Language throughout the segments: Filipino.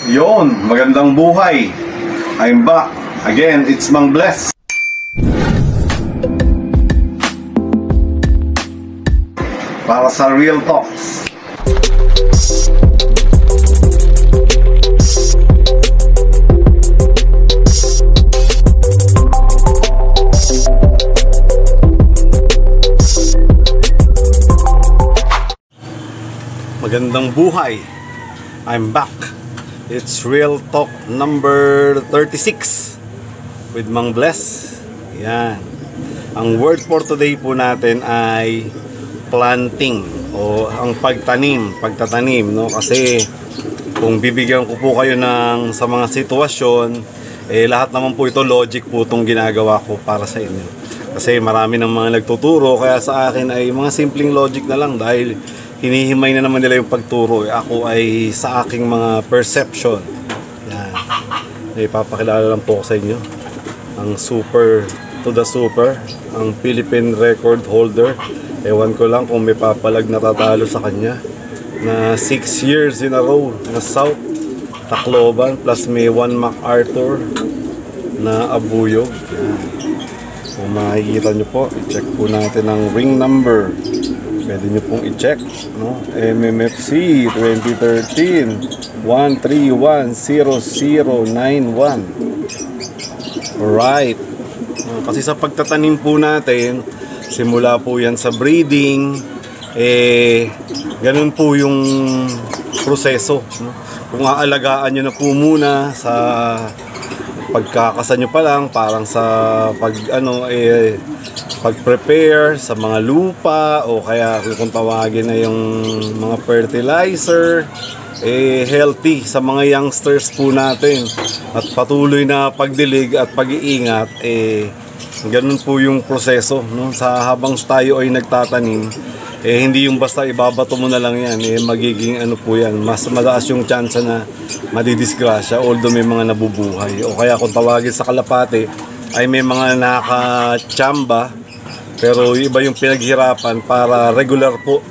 Yon, magandang buhay. I'm back. Again, it's Mang Bless. Para sa Real Talks. Magandang buhay. I'm back. It's Real Talk number 36 with Mang Bless. Yan. Ang word for today po natin ay planting o ang pagtatanim, no? Kasi kung bibigyan ko po kayo ng sa mga sitwasyon, lahat naman po ito logic po itong ginagawa ko para sa inyo. Kasi marami ng mga nagtuturo, kaya sa akin ay mga simpleng logic na lang dahil hinihimay na naman nila yung pagturo. Ako ay sa aking mga perception. Yan. Ipapakilala lang po ko sa inyo ang super to the super, ang Philippine record holder. Ewan ko lang kung may papalag na tatalo sa kanya na 6 years in a row na South Tacloban plus may 1 MacArthur na abuyog. Yan. Kung makikita nyo po, i-check po natin ang ring number. Pwede nyo pong i-check, no? MMFC 2013 1310091. Alright. Kasi sa pagtatanim po natin, simula po yan sa breeding, ganun po yung proseso, no? Kung aalagaan nyo na po muna sa pagkakasa nyo pa lang, parang sa pag-prepare sa mga lupa o kaya kung tawagin na yung mga fertilizer, healthy sa mga youngsters po natin at patuloy na pagdilig at pag-iingat, ganun po yung proseso, no? Sa habang tayo ay nagtatanim, hindi yung basta ibabato mo na lang yan, magiging ano po yan, mas mataas yung chance na madidisgrasya although may mga nabubuhay o kaya kung tawagin sa kalapate ay may mga nakachamba. Pero iba yung pinaghirapan para regular po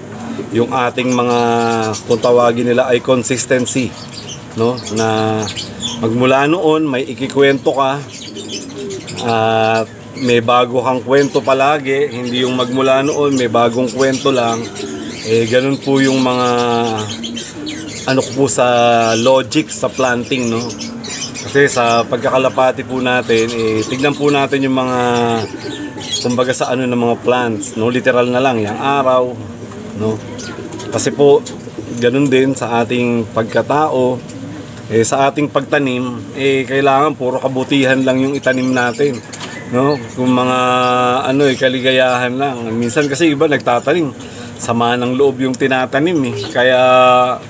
yung ating mga, kung tawagin nila ay consistency, no? Na magmula noon may ikikwento ka at may bago kang kwento palagi, hindi yung magmula noon may bagong kwento lang. Ganun po yung mga ano po sa logic sa planting, no? Kasi sa pagkakalapati po natin, tignan po natin yung mga kumbaga sa ano ng mga plants, no? Literal na lang yung araw, no? Kasi po ganun din sa ating pagkatao, sa ating pagtanim, kailangan puro kabutihan lang yung itanim natin, no? Kung mga kaligayahan lang. Minsan kasi iba nagtatanim, sama ng loob yung tinatanim, kaya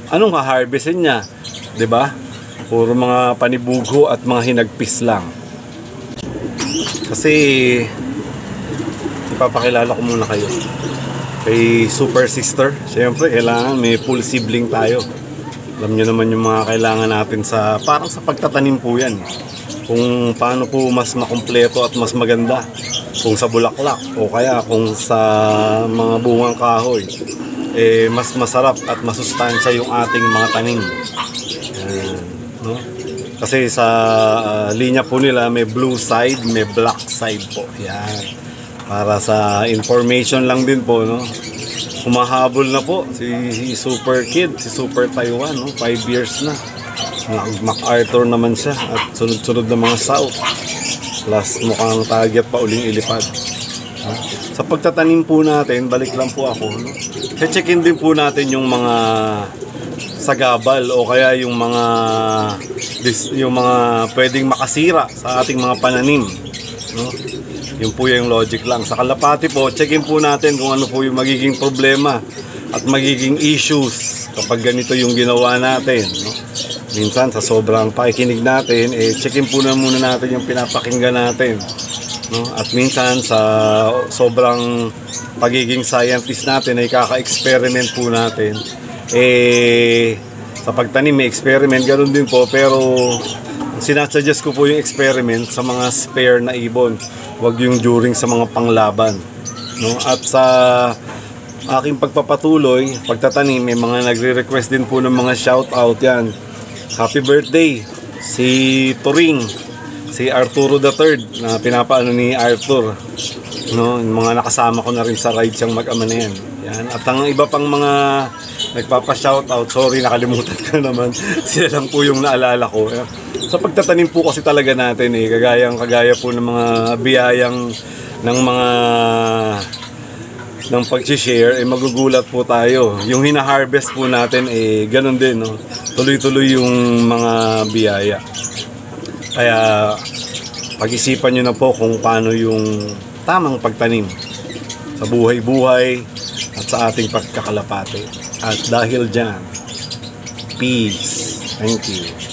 anong ha-harvestin niya, 'di ba? Puro mga panibugo at mga hinagpis lang. Kasi ipapakilala ko muna kayo kay super sister. Siyempre kailangan may full sibling tayo. Alam nyo naman yung mga kailangan natin sa parang sa pagtatanim po yan, kung paano po mas makumpleto at mas maganda, kung sa bulaklak o kaya kung sa mga bungang kahoy, mas masarap at masustansya yung ating mga tanim, no? Kasi sa linya po nila may blue side, may black side po. Yan. Para sa information lang din po, no? Humahabol na po si Super Kid, si Super Taiwan, no? 5 years na. MacArthur naman siya at sunod-sunod na mga South. Plus mukhang target pa uling ilipad. Sa pagtatanim po natin, balik lang po ako, no? Check-in din po natin yung mga sagabal o kaya yung mga pwedeng makasira sa ating mga pananim, no? Yun po yung logic lang. Sa kalapati po, check-in po natin kung ano po yung magiging problema at magiging issues kapag ganito yung ginawa natin, no? Minsan sa sobrang pakikinig natin, check-in po na muna natin yung pinapakinggan natin, no? At minsan sa sobrang pagiging scientist natin ay kaka-experiment po natin. Sa pagtanim may experiment, ganoon din po, pero sinasuggest ko po yung experiment sa mga spare na ibon, wag yung during sa mga panglaban, no? At sa aking pagpapatuloy, pagtatanim, may mga nagre-request din po ng mga shoutout yan. Happy birthday si Turing, si Arturo III na pinapaano ni Arthur, no? Yung mga nakasama ko na rin sa ride siyang mag-ama na yan. Yan. At ang iba pang mga nagpapa-shoutout, sorry nakalimutan ko naman, sila lang po yung naalala ko. Sa pagtatanim po kasi talaga natin kagaya po ng mga biyayang ng mga ng pag-share, magugulat po tayo. Yung hina-harvest po natin ganun din, no? Tuloy-tuloy yung mga biyaya. Kaya pag-isipan nyo na po kung paano yung tamang pagtanim sa buhay-buhay at sa ating pagkakalapate. At dahil dyan, peace. Thank you.